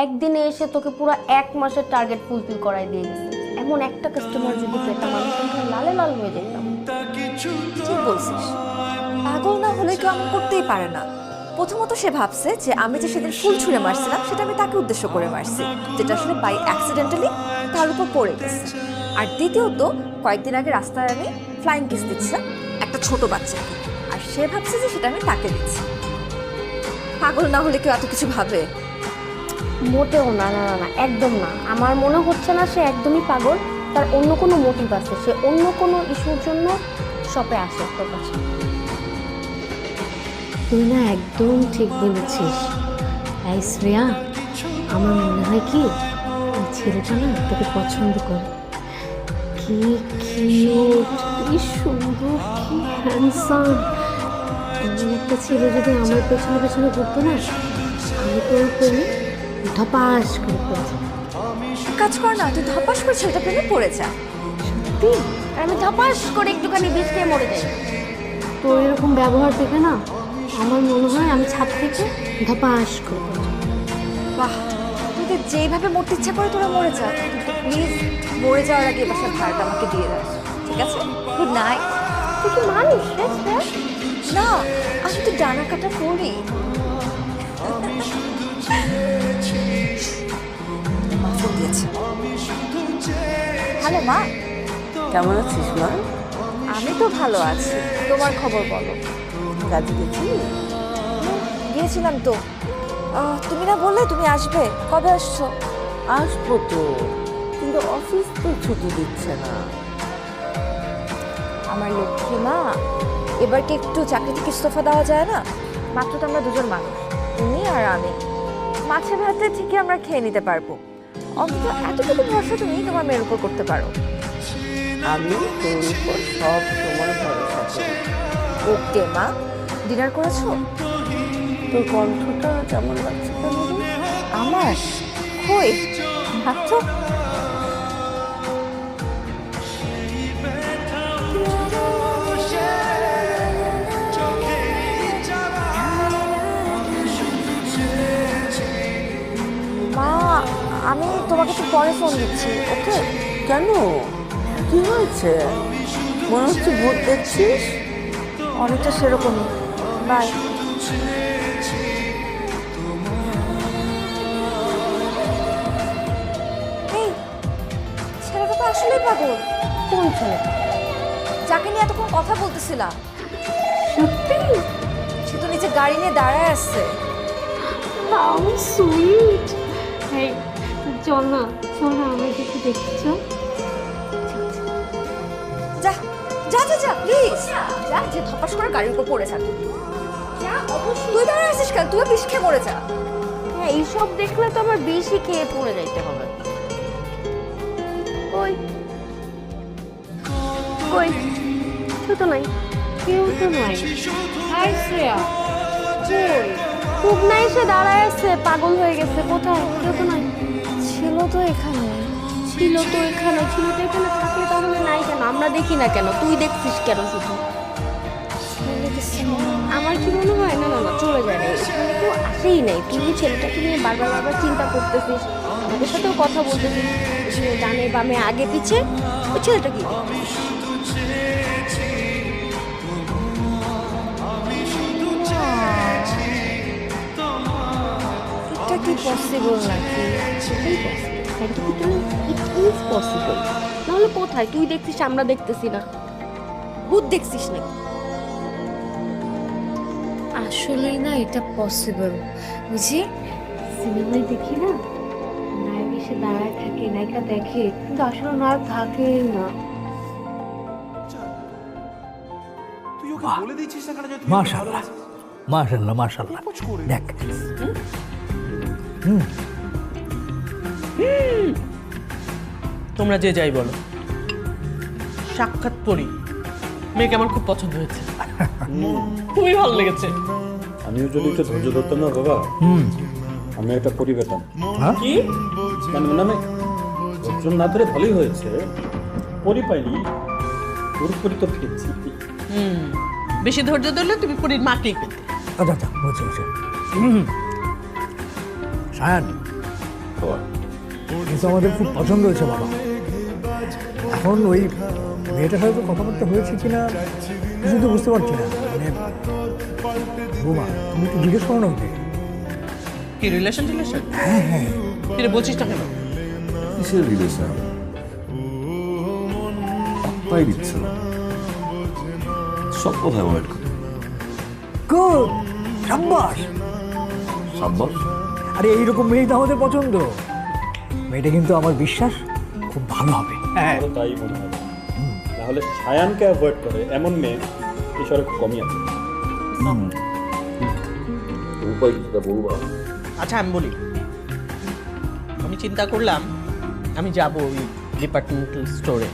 একদিনে এসে তোকে পুরো 1 মাসের টার্গেট ফুলফিল করাই দিয়ে গেছে। এমন একটা কাস্টমার যদি পেতাম আমি কিন্তু লালে লাল হয়ে যেতাম। ঠিক বলছিস, পাগল না হলে কেউ এমন করতেই পারে না। প্রথমত সে ভাবছে যে আমি যে সেদিন ফুল ছুঁড়ে মারছিলাম সেটা আমি তাকে উদ্দেশ্য করে মারছি, যেটা আসলে বাই অ্যাক্সিডেন্টালি তার উপর পড়ে গেছে। আর দ্বিতীয়ত কয়েকদিন আগে রাস্তায় আমি ফ্লাইং কিস দিচ্ছিলাম একটা ছোট বাচ্চাকে, আর সে ভাবছে যে সেটা আমি তাকে দিচ্ছি। পাগল না হলে কেউ এত কিছু ভাবে? মোটেও না, না না না, একদম না। আমার মনে হচ্ছে না সে একদমই পাগল। তার অন্য কোনো মোটিভ আছে, সে অন্য কোনো ইস্যুর জন্য শপে আসে তোর কাছে। তুই না একদম ঠিক বলেছিস। এই শ্রেয়া, আমার মনে হয় কি এই ছেলেটা না তোকে পছন্দ করে। কি কিউট, কি সুন্দর, কি হ্যান্ডসাম। এমন একটা ছেলে যদি আমার পেছনে পেছনে ঘুরতো না, আমি তো ওর প্রেমে ধপাস করে পড়েছি। কাজ কর না, তুই ধপাস করে ছেলেটা প্রেমে পড়ে যা। সত্যি? আর আমি ধপাস করে একটুখানি বিষ খেয়ে মরে যাই। তোর এরকম ব্যবহার দেখে না আমার মনে হয় আমি ছাদ থেকে ধপাস করে পড়েছি। বাহ, তোদের যেইভাবে মরতে ইচ্ছা করে তোরা মরে যা, কিন্তু প্লিজ মরে যাওয়ার আগে বাসার ভাড়াটা আমাকে দিয়ে দাস, ঠিক আছে? Good night. তুই কি মানুষ রে? না, আমি তো ডানা কাটা করি। মা ফোন দিয়েছে। হ্যালো মা। কেমন আছিস মা? আমি তো ভালো আছি, তোমার খবর বলো। কাজে গেছি? গিয়েছিলাম তো। তুমি না বললে তুমি আসবে, কবে আসছো? আসবো তো, কিন্তু অফিস তো ছুটি দিচ্ছে না। আমার লক্ষ্মী মা, এবার কি একটু চাকরি থেকে ইস্তফা দেওয়া যায় না? মাত্র তো আমরা দুজন মানুষ, তুমি আর আমি। মাছে ভাতে ঠিকই আমরা খেয়ে নিতে পারবো। অন্তত এতটুকু ভরসা তুমি তোমার মেয়ের উপর করতে পারো। আমি তোর উপর সব সময় ভরসা করি। ওকে মা। ডিনার করেছো? তোর কণ্ঠটা কেমন লাগছে কেন রে? আমার কই মাত্র। মা, আমি তোমাকে একটু পরে ফোন দিচ্ছি, ওকে? কেন, কি হয়েছে? মনে হচ্ছে ভূত দেখছিস। অনেকটা সেরকমই। বাই। এই ছেলেটা তো আসলেই পাগল। কোন ছেলে? যাকে নিয়ে এতক্ষণ কথা বলতেছিলাম। সত্যি? সে তো নিচে গাড়ি নিয়ে দাঁড়ায় আসছে। How sweet. এই চল না, চল না, আমি একটু দেখতে চল। যা যা যা যা প্লিজ যা, যে ধপাস করে গাড়ির উপর পড়ে থাকবি। তুই দাঁড়ায় আছিস কেন? তুই বিষ খেয়ে মরে যা। হ্যাঁ, এইসব দেখলে তো আমার বেশি খেয়ে পড়ে যাইতে হবে। কই কই? কেউ তো নাই। কেউ তো নয়। হাই শ্রেয়া, কই? খুব নাই, সে দাঁড়ায় আছে, পাগল হয়ে গেছে। কোথায়? কেউ তো নাই। ছিল তো এখানে। ছিল তো এখানে, ছিল তো এখানে, থাকলে তাহলে নাই কেন? আমরা দেখি না কেন? তুই দেখছিস কেন শুধু? আমার কি মনে হয়, না না না, চলে যায় না, এখানে কেউ আসেই নাই। তুই ছেলেটাকে নিয়ে বারবার বারবার চিন্তা করতেছিস, আমাদের সাথেও কথা বলতেছিস, এখানে ডানে বামে আগে পিছে। ওই ছেলেটা কি? এটা কি পসিবল নাকি? সেটাই possible, scientifically it is possible. নাহলে কোথায়? তুই দেখছিস, আমরা দেখতেছি না। ভূত দেখছিস নাকি? আসলেই না এটা পসিবল। বুঝি সিনেমায় দেখি না, নায়ক এসে দাঁড়ায় থাকে, নায়িকা দেখে, কিন্তু আসলে নায়ক থাকে না। মাশাআল্লাহ, মাশাআল্লাহ, মাশাআল্লাহ। দেখ, তোমরা যে যাই বলো, সাক্ষাৎ পরি মেয়েকে আমার খুব পছন্দ হয়েছে, খুবই ভালো লেগেছে। আমিও যদি একটু ধৈর্য ধরতাম না বাবা, আমি একটা পরি পেতাম। কি? মানে মানে ধৈর্য না ধরে ভালোই হয়েছে, পরি পাইনি, পুরোপুরি তো পেয়েছি। বেশি ধৈর্য ধরলে তুমি পরীর মাকেই পেতে। আচ্ছা আচ্ছা, বুঝছি বুঝছি। সায়ান, খাবার। কিন্তু আমাদের খুব পছন্দ হয়েছে বাবা। এখন ওই মেয়েটার সাথে কথাবার্তা হয়েছে কিনা কিছু তো বুঝতে পারছি না। মানে বৌমা, তুমি একটু জিজ্ঞেস করো না ওকে। কি রিলেশন? হ্যাঁ হ্যাঁ, কি রে, বলছিস না কেন? কিসের রিলেশন? পাত্তাই দিচ্ছে না, সব কথা অ্যাভয়েড করে। গুড, সাব্বাস। সাব্বাস। আরে এইরকম মেয়েই তো আমাদের পছন্দ। মেয়েটা কিন্তু আমার বিশ্বাস খুব ভালো হবে। হ্যাঁ, আমারও তাই মনে হয়। তাহলে সায়ানকে অ্যাভয়েড করে এমন মেয়ে এই শহরে খুব কমই আছে। উপায় কি সেটা বলবো? আচ্ছা আমি বলি, আমি চিন্তা করলাম আমি যাব ওই ডিপার্টমেন্টাল স্টোরে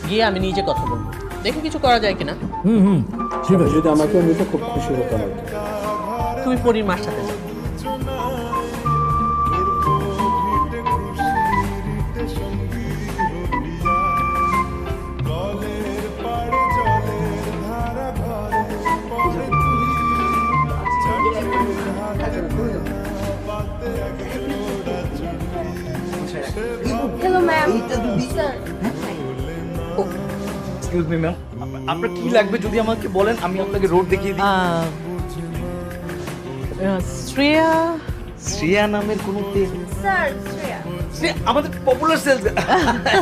গিয়ে আমি নিজে কথা বলবো, দেখি কিছু করা যায় কিনা। ঠিক তুমি আছে। যদি আমাকে নিতে খুব খুশি হতাম আর কি। তুমি পরির মার সাথে যাও। Hello ma'am. Excuse me ma'am, আপনার কি লাগবে যদি আমাকে বলেন, আমি আপনাকে রোড দেখিয়ে দিই। শ্রেয়া। শ্রেয়া নামের কোনো তেল? স্যার শ্রেয়া। শ্রেয়া আমাদের পপুলার সেলস,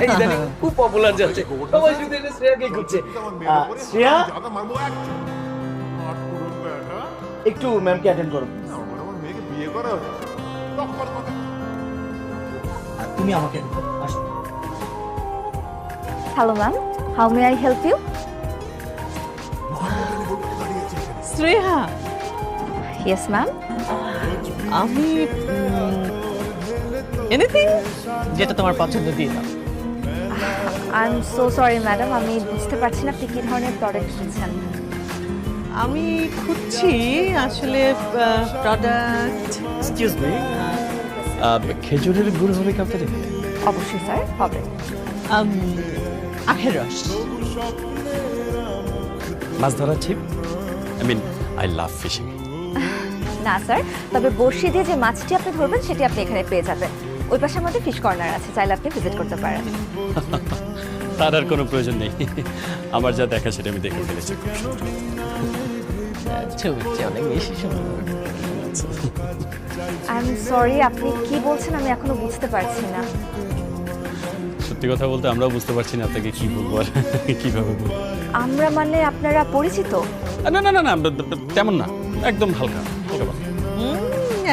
ইদানিং খুব পপুলার যাচ্ছে, সবাই শুধু এটা শ্রেয়াকে খুঁজছে। শ্রেয়া, একটু ম্যামকে অ্যাটেন্ড করো। তুমি আমাকে attend করো, আসো। Hello ma'am, how may I help you? Shreya, yes ma'am. আমি এনিথিং যেটা তোমার পছন্দ দিয়ে দাও। I am so sorry madam, আমি বুঝতে পারছি না আপনি কী ধরনের প্রোডাক্ট কিনছেন। আমি খুঁজছি আসলে প্রোডাক্ট। এক্সকিউজ মি, খেজুরের গুড় হবে কি আপনাদের? অবশ্যই স্যার, হবে। আখের রস। মাছ ধরার ছিপ? I mean, I love fishing. না স্যার, তবে বড়শি দিয়ে যে মাছটি আপনি ধরবেন সেটি আপনি এখানে পেয়ে যাবেন। ওই পাশে আমাদের ফিশ কর্নার আছে, চাইলে আপনি ভিজিট করতে পারেন। তার আর কোনো প্রয়োজন নেই, আমার যা দেখা সেটা আমি দেখে ফেলেছি। ছবিটা অনেক বেশি সুন্দর। আই এম সরি, আপনি কি বলছেন আমি এখনো বুঝতে পারছি না। সত্যি কথা বলতে আমরাও বুঝতে পারছি না আপনাকে কি বলবো আর কিভাবে বলবো। আমরা মানে আপনারা পরিচিত? না না না না, তেমন না, একদম হালকা।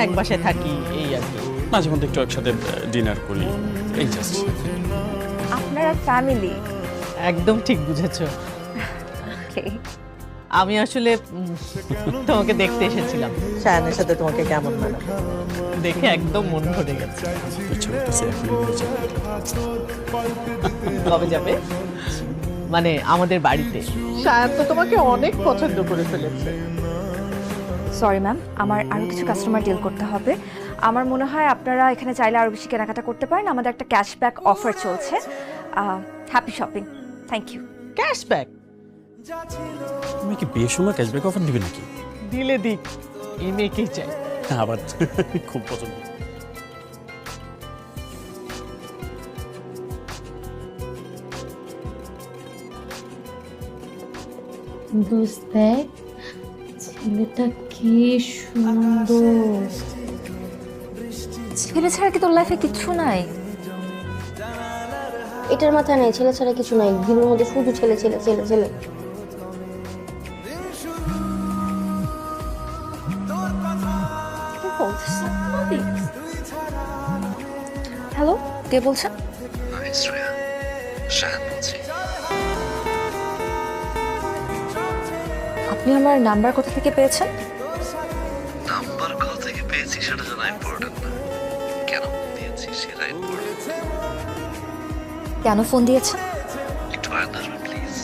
এক বাসায় থাকি এই আর কি, মাঝে মধ্যে একটু একসাথে ডিনার করি, এই জাস্ট। আপনারা ফ্যামিলি? একদম ঠিক বুঝেছো। ওকে। আমি আসলে তোমাকে দেখতে এসেছিলাম, সায়ানের সাথে তোমাকে কেমন মানে দেখে একদম মন ভরে গেছে। ইচ্ছে করতেছে এখনই নিয়ে যাবো। কবে যাবে? মানে আমাদের বাড়িতে। সায়ান তো তোমাকে অনেক পছন্দ করে ফেলেছে। সরি ম্যাম, আমার আরও কিছু কাস্টমার ডিল করতে হবে। আমার মনে হয় আপনারা এখানে চাইলে আরও বেশি কেনাকাটা করতে পারেন। আমাদের একটা ক্যাশব্যাক অফার চলছে। Happy shopping. Thank you. Cashback? তুমি কি বিয়ের সময় ক্যাশব্যাক অফার দিবে নাকি? দিলে দিক, এই মেয়েকেই চাই। আবার খুব পছন্দ। দোস্ত দেখ, ছেলেটা কি সুন্দর। ছেলে ছাড়া কি তোর লাইফে কিচ্ছু নাই? এটার মাথায় নেই ছেলে ছাড়া কিছু নাই, দিনের মধ্যে শুধু ছেলে ছেলে ছেলে ছেলে। হ্যালো, কে বলছেন? আপনি আমার নাম্বার কোথা থেকে পেয়েছেন? নাম্বার কোথা থেকে পেয়েছি সেটা জানা ইম্পর্টেন্ট না, কেন দিয়েছি সেটা ইম্পর্টেন্ট। কেন ফোন দিয়েছেন? একটু আগে আসবেন please.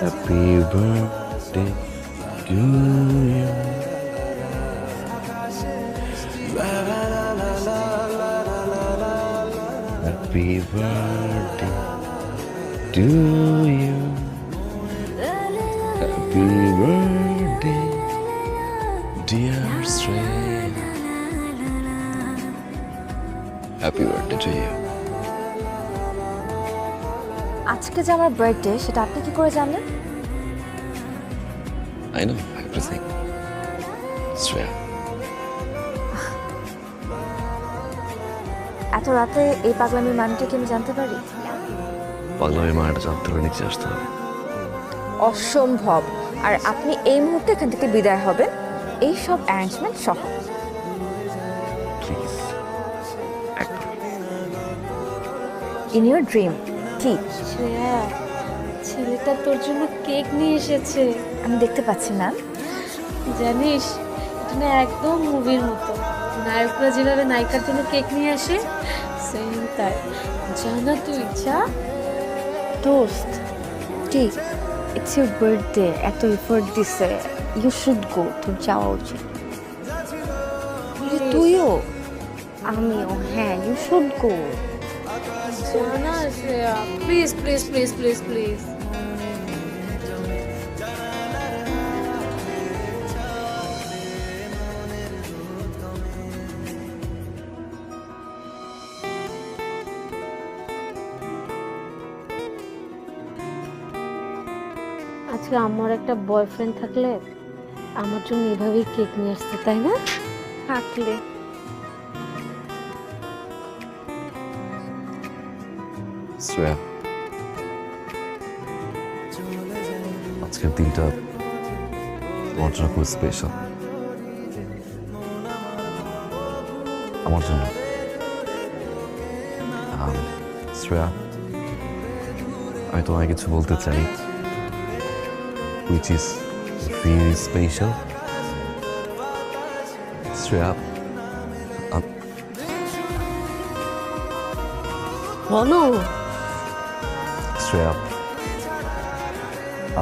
Happy birthday to you. Happy Happy birthday to you. Happy birthday, dear Shreya. Happy birthday to you. আজকে যে আমার বার্থডে সেটা আপনি কি করে জানলেন? I know everything. Shreya. এত রাতে এই পাগলামির মানেটা কি আমি জানতে পারি? পাগলামি মায়ের জানতে হলে নিচে আসতে হবে। অসম্ভব। আর আপনি এই মুহূর্তে এখান থেকে বিদায় হবেন এই সব অ্যারেঞ্জমেন্ট সহ। প্লিজ একবার। In your dream. কি? শ্রেয়া, ছেলেটা তোর জন্য কেক নিয়ে এসেছে। আমি দেখতে পাচ্ছি না। জানিস, এটা না একদম মুভির মতো। নায়করা যেভাবে নায়িকার জন্য কেক নিয়ে আসে, সেম তাই। জানা তুই যা। দোস্ত, কি? ইটস ইউর বার্থডে, এত এফোর্ট দিছে, ইউ শুড গো, তোর যাওয়া উচিত। তুইও? আমিও, হ্যাঁ, ইউ শুড গো। জানা Shreya, please please please please please. আজকে আমার একটা বয়ফ্রেন্ড থাকলে আমার জন্য এভাবেই কেক নিয়ে আসতে, তাই না? থাকলে শ্রেয়া, আজকের দিনটা তোমার জন্য খুব স্পেশাল। আমার জন্য। শ্রেয়া, আমি তোমায় কিছু বলতে চাই, which is very special. Shreya, বলো। শ্রেয়া,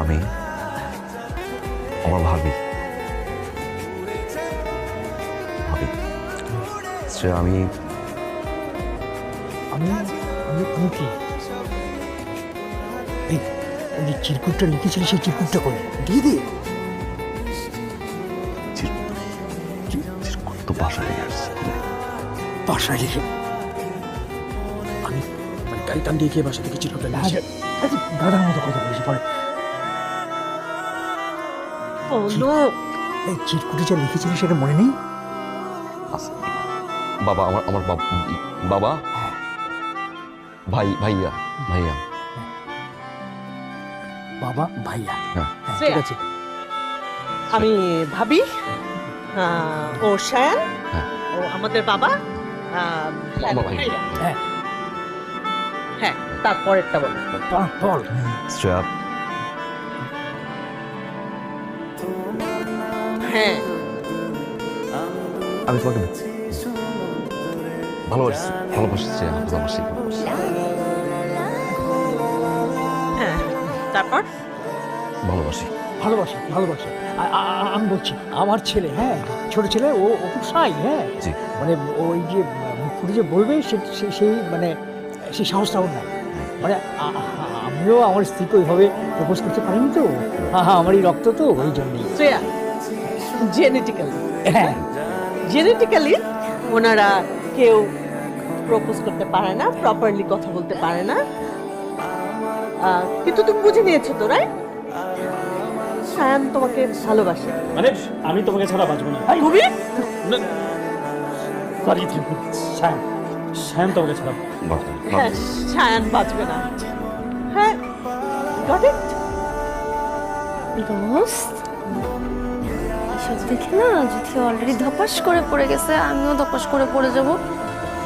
আমি আমার ভাবি শ্রেয়া, আমি আমি আমি আমি কি এই ওই যে চিরকুটটা লিখেছিলি সেই চিরকুটটা করে দিয়ে দে। চিরকুট তো বাসায় রেখে আসছি। বাসায় রেখে আমি মানে গাড়ি টান দিয়ে গিয়ে বাসা থেকে চিরকুটটা নিয়ে আসি। দাদার মতো কথা বলেছি পরে। এই চিরকুটে যা লিখেছিলি সেটা মনে নেই? বাবা, আমার বাবা, ভাইয়া বাবা ভাইয়া। হ্যাঁ। ঠিক আছে। আমি ভাবি, ও শায়ান, হ্যাঁ। ও আমাদের বাবা, আমার ভাই। হ্যাঁ, হ্যাঁ, তারপরেরটা বলো। বল। শ্রেয়া, হ্যাঁ, আমি তোমাকে ভালোবাসি। হ্যাঁ, তারপর ভালোবাসি। আমি বলছি আমার ছেলে, হ্যাঁ, ছোট ছেলে, ও খুব সাই। হ্যাঁ, জি। মানে ওই যে মুখ ফুটে যে বলবে সেই মানে সেই সাহসটা ওর নাই। মানে আমিও আমার স্ত্রীকে ওইভাবে প্রপোজ করতে পারিনি তো। আমার এই রক্ত তো ওই জন্যই। শ্রেয়া, জেনেটিক্যালি হ্যাঁ, ওনারা কেউ প্রপোজ করতে পারে না, প্রপারলি কথা বলতে পারে না, কিন্তু তুমি বুঝে নিয়েছো তো, রাইট? শায়ান তোমাকে ভালোবাসে। মানে আমি তোমাকে ছাড়া বাঁচবো না। তুমি? সরি, শ্যাম তোমাকে ছাড়া হ্যাঁ, শায়ান বাঁচবে না। হ্যাঁ, গট ইট। দোস্ত, এসব দেখে না, যদি অলরেডি ধপাস করে পড়ে গেছে, আমিও ধপাস করে পড়ে যাব।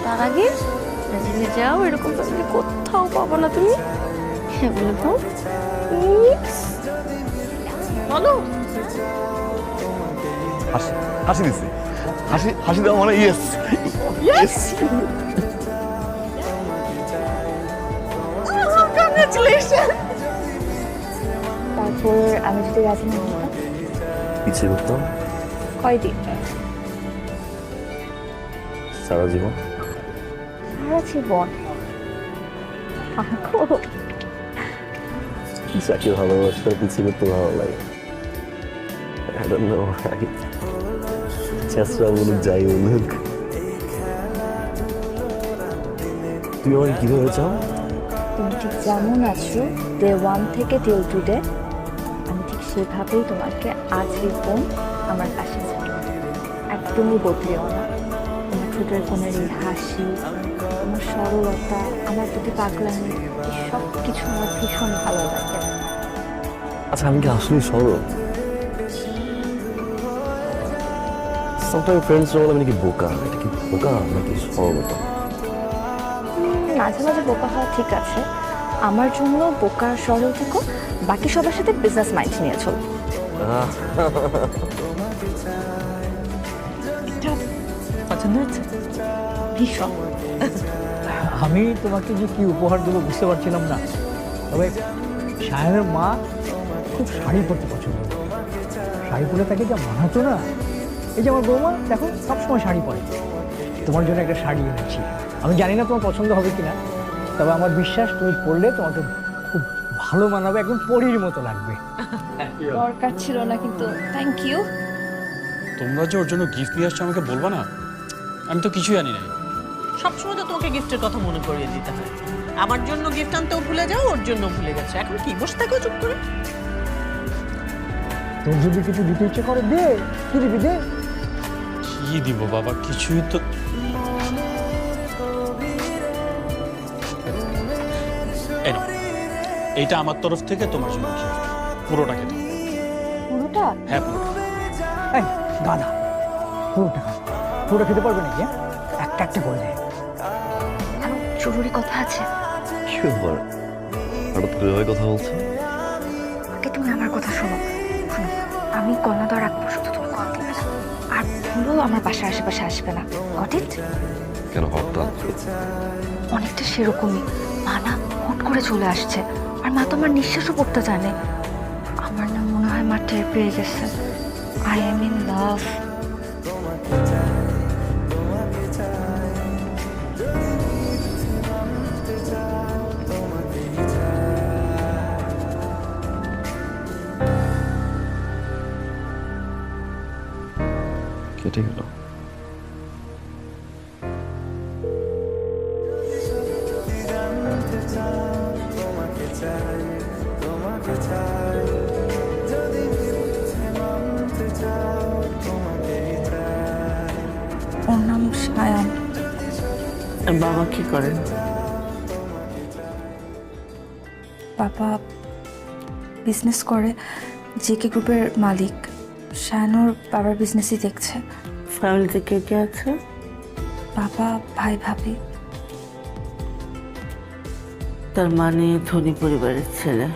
তার আগে জেনে যাও, এরকম ফ্যামিলি কোথাও পাবো না তুমি। হ্যাঁ, বলে দাও বলো। হাসি দিচ্ছি, হাসি দেওয়া মানে ইয়েস। কংগ্রেচুলেশন। তারপর আমি যদি রাজি না হতাম? ইচ্ছে করতাম কয়দিন? সারা জীবন। সারা জীবন? পাগল। যাকে ভালোবাসার কিছু করতে ভালো লাগে I don't know, চেষ্টা বলুক যাই বলুক, তুমি আমাকে কিভাবে চাও? তুমি ঠিক যেমন আছো ডে 1 থেকে টিল টুডে, আমি ঠিক সেভাবেই তোমাকে আজীবন আমার পাশে চাই। একদমই বদলেও না। তোমার ঠোঁটের কোণের এই হাসি, তোমার সরলতা, আমার প্রতি পাগলামি, সব কিছু আমার ভীষণ ভালো লাগে। আচ্ছা আমি কি আসলে সরল? Sometimes friends বলে আমি নাকি বোকা, এটা কি বোকা নাকি সরলতা? মাঝে মাঝে বোকা হওয়া ঠিক আছে, আমার জন্য বোকা সরল থেকো, বাকি সবার সাথে বিজনেস মাইন্ড নিয়ে চল। পছন্দ হচ্ছে ভীষণ। আমি তোমাকে যে কি উপহার দেবো বুঝতে পারছিলাম না, তবে সায়নের মা খুব শাড়ি পরতে পছন্দ করে। শাড়ি পরে তাকে যা মানাতো না, এই যে আমার বৌমা দেখো সবসময় শাড়ি পরে। তোমার জন্য একটা শাড়ি এনেছি, আমি জানি না তোমার পছন্দ হবে কিনা, তবে আমার বিশ্বাস তুমি পরলে তোমাকে খুব ভালো মানাবে, একদম পরীর মতো লাগবে। দরকার ছিল না কিন্তু থ্যাংক ইউ। তোমরা যে ওর জন্য গিফট নিয়ে আসছো আমাকে বলবা না? আমি তো কিছুই জানি না। সবসময় তো তোমাকে গিফটের কথা মনে করিয়ে দিতে হয়। আমার জন্য গিফট আনতেও ভুলে যাও, ওর জন্য ভুলে গেছে। এখন কি বসে থাকো চুপ করে? তোর যদি কিছু দিতে ইচ্ছে করে দে, কি দিবি দে। কি দিব বাবা, কিছুই তো। এই নাও, এইটা আমার তরফ থেকে তোমার জন্য গিফট, পুরোটা কেটে। পুরোটা? হ্যাঁ পুরোটা। এই দাদা, পুরোটা খেতে পারবে নাকি? একটা একটা করে দে। জরুরি কথা আছে। কি ব্যাপার, হঠাৎ করে এভাবে কথা বলছো? আগে তুমি আমার কথা শোনো। শোনো, আমি কন্যা দেওয়ার আগ পর্যন্ত তুমি কল দিবে না, আর ভুলেও আমার বাসার আশেপাশে আসবে না। Got it? কেন হঠাৎ? অনেকটা সেরকমই। মা না হুট করে চলে আসছে, আর মা তো আমার নিঃশ্বাসও পড়তে জানে। আমার না মনে হয় মা টের পেয়ে গেছে আই এম ইন লাভ। কেটে গেল। ওর নাম সায়ান। বাবা কি করেন? বাবা বিজনেস করে, জেকে গ্রুপের মালিক। সায়ানোর বাবার বিজনেসই দেখছে। ফ্যামিলিতে কে কে আছে? বাবা, ভাই, ভাবি। তার মানে ধনী পরিবারের ছেলে।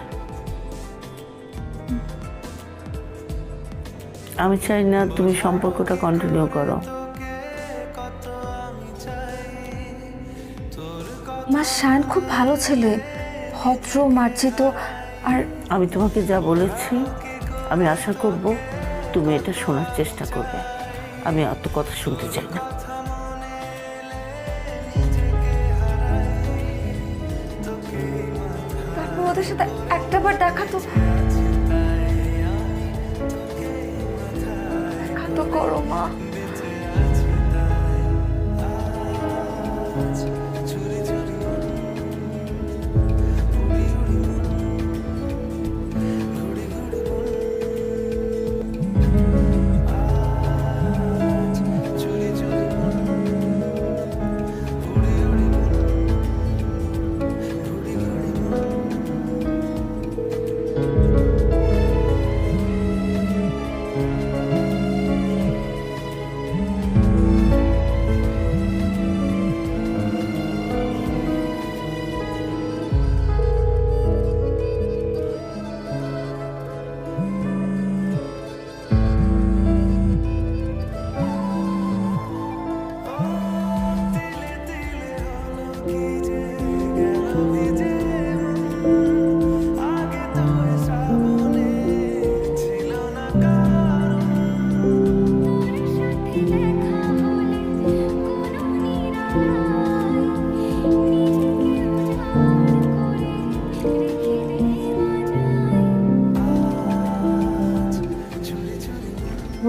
আমি চাই না তুমি সম্পর্কটা কন্টিনিউ করো। মা, সায়ান খুব ভালো ছেলে, ভদ্র, মার্জিত। আর আমি তোমাকে যা বলেছি, আমি আশা করব তুমি এটা শোনার চেষ্টা করবে। আমি অত কথা শুনতে চাই না। তারপর ওদের সাথে একটাবার দেখা তো করো মা।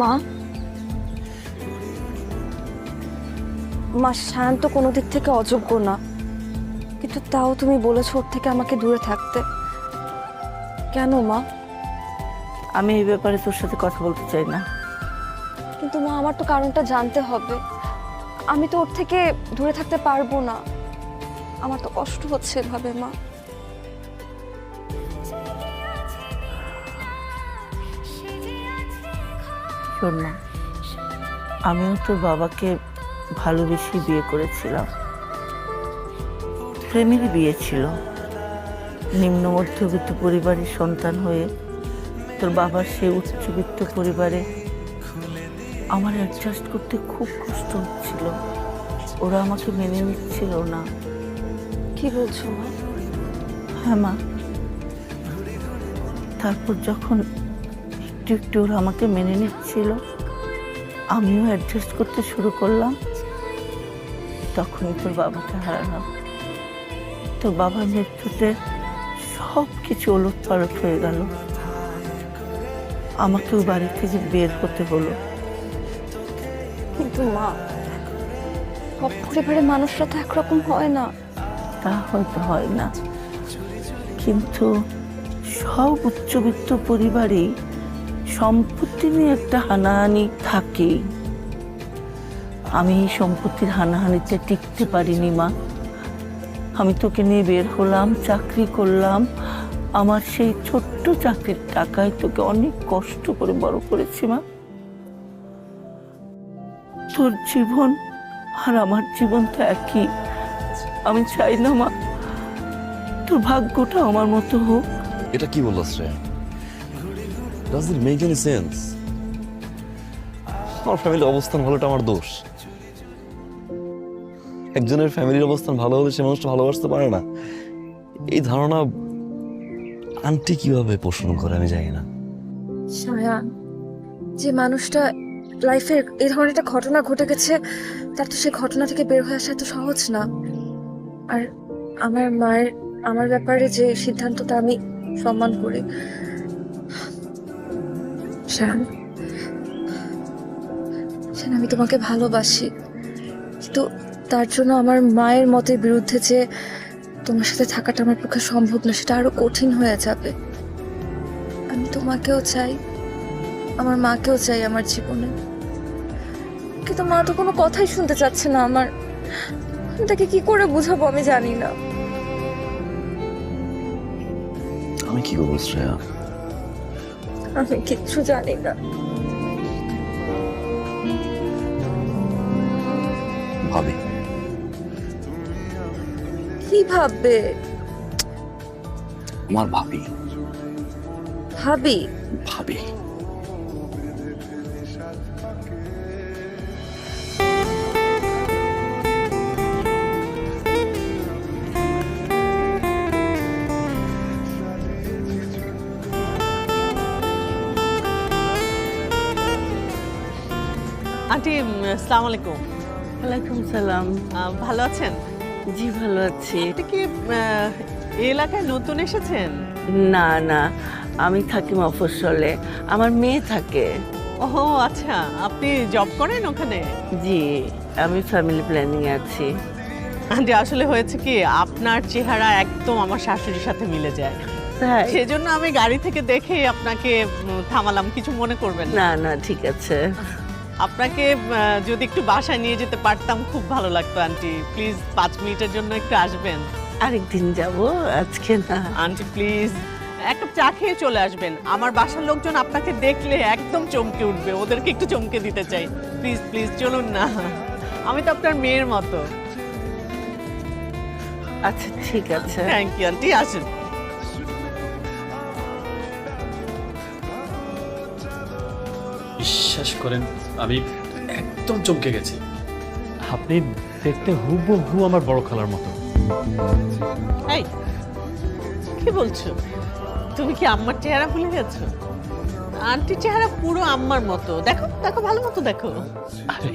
মা মা শায়ন তো কোনো দিক থেকে অযোগ্য না, কিন্তু তাও তুমি বলেছো ওর থেকে আমাকে দূরে থাকতে। কেন মা? আমি এই ব্যাপারে তোর সাথে কথা বলতে চাই না। কিন্তু মা আমার তো কারণটা জানতে হবে। আমি তো ওর থেকে দূরে থাকতে পারবো না, আমার তো কষ্ট হচ্ছে এভাবে মা। শোন না, আমিও তোর বাবাকে ভালোবেসে বিয়ে করেছিলাম। প্রেমেরই বিয়ে ছিল। নিম্ন মধ্যবিত্ত পরিবারের সন্তান হয়ে তোর বাবার সেই উচ্চবিত্ত পরিবারে আমার অ্যাডজাস্ট করতে খুব কষ্ট হচ্ছিল। ওরা আমাকে মেনে নিচ্ছিল না। কি বলছো মা? হ্যাঁ মা, তারপর যখন একটু একটু ওরা আমাকে মেনে নিচ্ছিল, আমিও অ্যাডজাস্ট করতে শুরু করলাম। তখনই তোর বাবাকে হারালাম। তোর বাবার মৃত্যুতে সব কিছু ওলটপালট হয়ে গেল। আমাকেও বাড়ি থেকে বের হতে হলো। কিন্তু মা, সব পরিবারের মানুষরা তো একরকম হয় না। তা হয়তো হয় না, কিন্তু সব উচ্চবিত্ত পরিবারেই সম্পত্তি নিয়ে একটা হানাহানি থাকেই। আমি এই সম্পত্তির হানাহানিতে টিকতে পারিনি মা। আমি তোকে নিয়ে বের হলাম, চাকরি করলাম। আমার সেই ছোট্ট চাকরির টাকায় তোকে অনেক কষ্ট করে বড় করেছি মা। তোর জীবন আর আমার জীবন তো একই। আমি চাই না মা তোর ভাগ্যটা আমার মতো হোক। এটা কি বললো Shreya? Does it make any sense? আমার ফ্যামিলির অবস্থান ভালোটা আমার দোষ? একজনের ফ্যামিলির অবস্থান ভালো হলে সে মানুষটা ভালোবাসতে পারে না, এই ধারণা আন্টি কিভাবে পোষণ করে আমি জানি না। শায়ান, যে মানুষটা লাইফের এই ধরনের একটা ঘটনা ঘটে গেছে, তার তো সেই ঘটনা থেকে বের হয়ে আসা এত সহজ না। আর আমার মায়ের আমার ব্যাপারে যে সিদ্ধান্তটা আমি সম্মান করি। শায়ান, শায়ান, আমি তোমাকে ভালোবাসি, কিন্তু তার জন্য আমার মায়ের মতের বিরুদ্ধে যে তোমার সাথে থাকাটা আমার পক্ষে সম্ভব না, সেটা আরো কঠিন হয়ে যাবে। আমি তোমাকেও চাই, আমার মাকেও চাই আমার জীবনে, কিন্তু মা তো কোনো কথাই শুনতে চাচ্ছে না আমার। আমি তাকে কি করে বুঝাবো আমি জানি না। আমি কি করবো শ্রেয়া? আমি কিচ্ছু জানি না। ভাবি কি ভাববে? আমার ভাবি ভাবি? ভাবি আন্টি, আসসালামু আলাইকুম। ওয়ালাইকুম সালাম। ভালো আছেন? জি ভালো আছি। আপনি কি এই এলাকায় নতুন এসেছেন? না না, আমি থাকি মফস্বলে, আমার মেয়ে থাকে। ও আচ্ছা, আপনি জব করেন ওখানে? জি, আমি ফ্যামিলি প্ল্যানিং আছি। আন্টি, আসলে হয়েছে কি, আপনার চেহারা একদম আমার শাশুড়ির সাথে মিলে যায়, তাই? সেজন্য আমি গাড়ি থেকে দেখে আপনাকে থামালাম, কিছু মনে করবেন না। না না, ঠিক আছে। আপনাকে যদি একটু বাসায় নিয়ে যেতে পারতাম খুব ভালো লাগতো আন্টি। প্লিজ 5 মিনিটের জন্য একটু আসবেন। আরেকদিন যাব, আজকে না। আন্টি প্লিজ এক কাপ চা খেয়ে চলে আসবেন। আমার বাসার লোকজন আপনাকে দেখলে একদম চমকে উঠবে, ওদেরকে একটু চমকে দিতে চাই। প্লিজ প্লিজ চলুন না, আমি তো আপনার মেয়ের মতো। আচ্ছা ঠিক আছে। থ্যাংক ইউ আন্টি, আসুন। বিশ্বাস করেন আমি একদম চমকে গেছি। আপনি দেখতে হুবহু আমার বড় খালার মতো। এই কি বলছো? তুমি কি আম্মার চেহারা ভুলে গেছো? আন্টির চেহারা পুরো আম্মার মতো। দেখো দেখো, ভালো মতো দেখো। আরে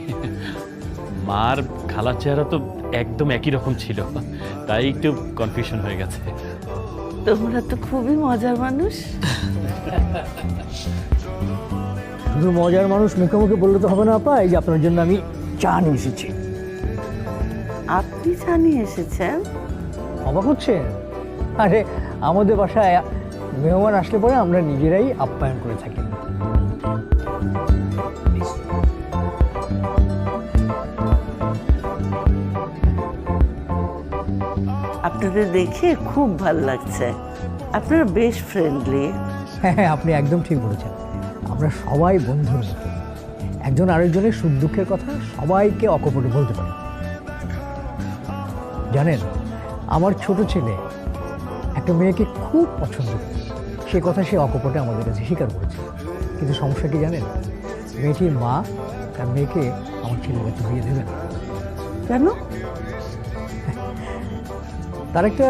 মার খালার চেহারা তো একদম একই রকম ছিল, তাই একটু কনফিউশন হয়ে গেছে। তোমরা তো খুবই মজার মানুষ। শুধু মজার মানুষ মুখে মুখে বললে তো হবে না আপা, এই যে আপনার জন্য আমি চা নিয়ে এসেছি। আপনি জানিয়ে এসেছেন? অবাক হচ্ছে? আরে আমাদের বাসায় মেহমান আসলে পরে আমরা নিজেরাই আপ্যায়ন করে থাকি। আপনাদের দেখে খুব ভালো লাগছে, আপনারা বেশ ফ্রেন্ডলি। হ্যাঁ, আপনি একদম ঠিক বলেছেন। আমরা সবাই বন্ধুর মতো, একজন আরেকজনের সুখ দুঃখের কথা সবাইকে অকপটে বলতে পারি। জানেন, আমার ছোট ছেলে একটা মেয়েকে খুব পছন্দ করে, সে কথা সে অকপটে আমাদের কাছে স্বীকার করেছে। কিন্তু সমস্যা কি জানেন, মেয়েটির মা তার মেয়েকে আমার ছেলের কাছে বিয়ে দেবে না। কেন? তার একটা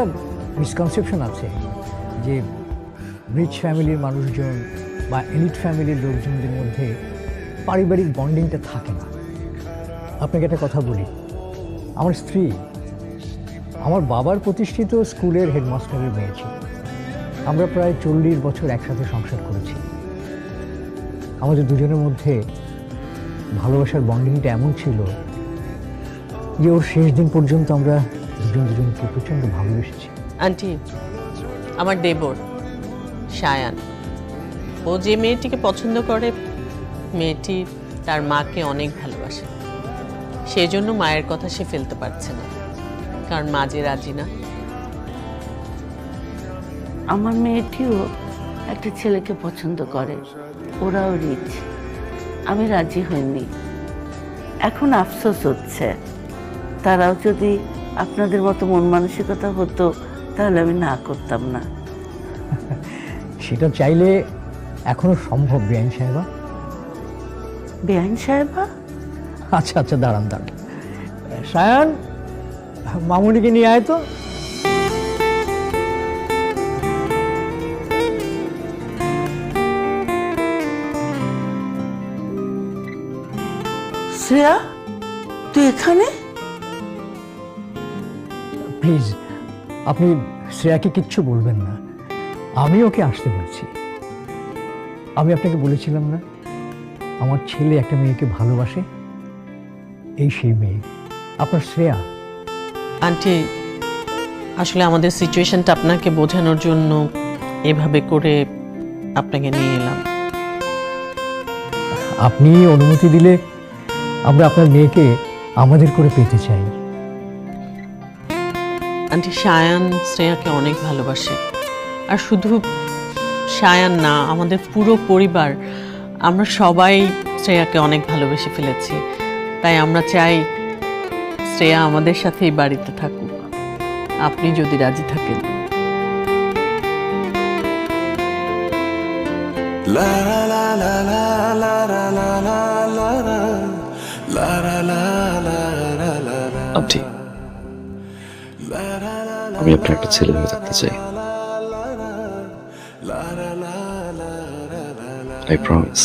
মিসকনসেপশন আছে যে রিচ ফ্যামিলির মানুষজন বা এলিট ফ্যামিলির লোকজনদের মধ্যে পারিবারিক বন্ডিংটা থাকে না। আপনাকে একটা কথা বলি, আমার স্ত্রী আমার বাবার প্রতিষ্ঠিত স্কুলের হেডমাস্টারের মেয়ে ছিল। আমরা প্রায় 40 বছর একসাথে সংসার করেছি। আমাদের দুজনের মধ্যে ভালোবাসার বন্ডিংটা এমন ছিল যে ওর শেষ দিন পর্যন্ত আমরা দুজনকে প্রচণ্ড ভালোবেসেছি। আন্টি, আমার দেবর সায়ান, ও যে মেয়েটিকে পছন্দ করে, মেয়েটি তার মাকে অনেক ভালোবাসে। সেই জন্য মায়ের কথা সে ফেলতে পারছে না, কারণ মা যে রাজি না। আমার মেয়েটিও একটা ছেলেকে পছন্দ করে, ওরাও রিচ। আমি রাজি হইনি। এখন আফসোস হচ্ছে, তারাও যদি আপনাদের মতো মন মানসিকতা হতো তাহলে আমি না করতাম না। সেটা চাইলে এখনো সম্ভব বেআইন সাহেবা। বেআইন সাহেবা? আচ্ছা আচ্ছা, দাঁড়ান। সায়ান, মামুনিকে নিয়ে আয় তো। শ্রেয়া, তুই এখানে? প্লিজ আপনি শ্রেয়াকে কিচ্ছু বলবেন না, আমি ওকে আসতে বলছি। আমি আপনাকে বলেছিলাম না আমার ছেলে একটা মেয়েকে ভালোবাসে, এই সেই মেয়ে আপনার শ্রেয়া। আন্টি, আসলে আমাদের সিচুয়েশনটা আপনাকে বোঝানোর জন্য এভাবে করে আপনাকে নিয়ে এলাম। আপনি অনুমতি দিলে আমরা আপনার মেয়েকে আমাদের করে পেতে চাই। আন্টি, সায়ান শ্রেয়াকে অনেক ভালোবাসে, আর শুধু সায়ান না, আমাদের পুরো পরিবার, আমরা সবাই শ্রেয়াকে অনেক ভালোবেসে ফেলেছি। তাই আমরা চাই শ্রেয়া আমাদের সাথেই বাড়িতে থাকুক, আপনি যদি রাজি থাকেন। আন্টি, আমি আপনার একটা ছেলে হয়ে থাকতে চাই। আই প্রমিস,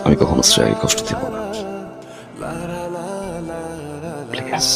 আমি কখনো শ্রেয়াকে কষ্ট দিব না। প্লিজ।